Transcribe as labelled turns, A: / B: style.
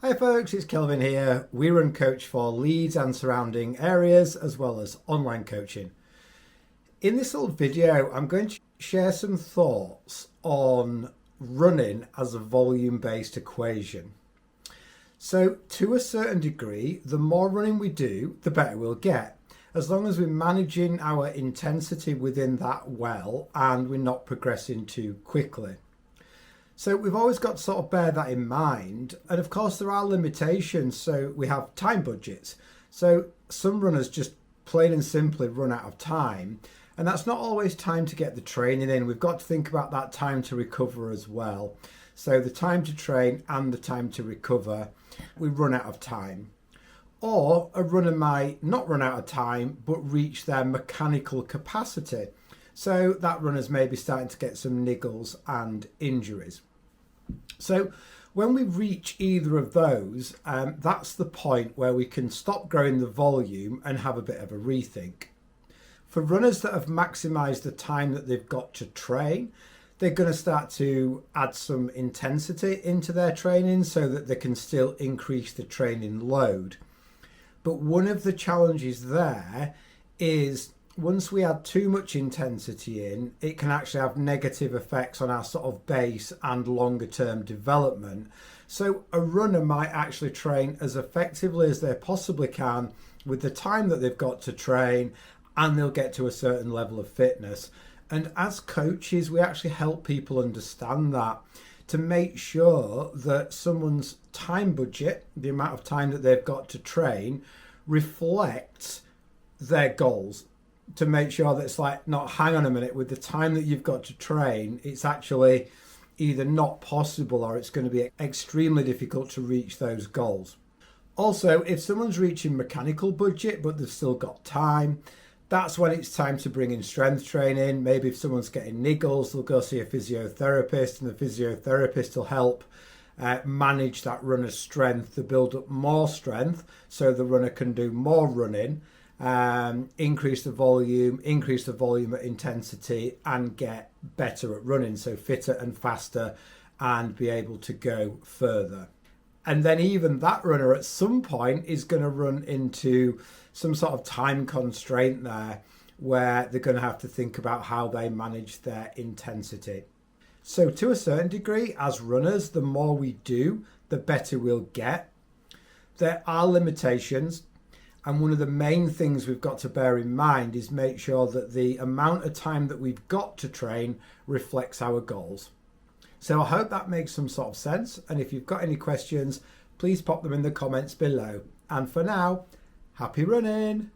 A: Hi folks, it's Kelvin here. We run coach for Leeds and surrounding areas as well as online coaching. In this little video, I'm going to share some thoughts on running as a volume-based equation. So to a certain degree, the more running we do, the better we'll get, as long as we're managing our intensity within that well and we're not progressing too quickly. So we've always got to sort of bear that in mind. And of course, there are limitations. So we have time budgets. So some runners just plain and simply run out of time. And that's not always time to get the training in. We've got to think about that time to recover as well. So the time to train and the time to recover, we run out of time. Or a runner might not run out of time, but reach their mechanical capacity. So that runner's maybe starting to get some niggles and injuries. So when we reach either of those, that's the point where we can stop growing the volume and have a bit of a rethink. For runners that have maximised the time that they've got to train, they're going to start to add some intensity into their training so that they can still increase the training load. But one of the challenges there is once we add too much intensity in, it can actually have negative effects on our sort of base and longer term development. So a runner might actually train as effectively as they possibly can with the time that they've got to train, and they'll get to a certain level of fitness. And as coaches, we actually help people understand that to make sure that someone's time budget, the amount of time that they've got to train, reflects their goals. To make sure that it's like, not hang on a minute, with the time that you've got to train, it's actually either not possible or it's going to be extremely difficult to reach those goals. Also, if someone's reaching mechanical budget but they've still got time, that's when it's time to bring in strength training. Maybe if someone's getting niggles, they'll go see a physiotherapist, and the physiotherapist will help manage that runner's strength to build up more strength so the runner can do more running. Increase the volume at intensity, and get better at running, so fitter and faster, and be able to go further. And then even that runner at some point is going to run into some sort of time constraint there, where they're going to have to think about how they manage their intensity. So to a certain degree, as runners, the more we do, the better we'll get. There are limitations. And one of the main things we've got to bear in mind is make sure that the amount of time that we've got to train reflects our goals. So I hope that makes some sort of sense. And if you've got any questions, please pop them in the comments below. And for now, happy running.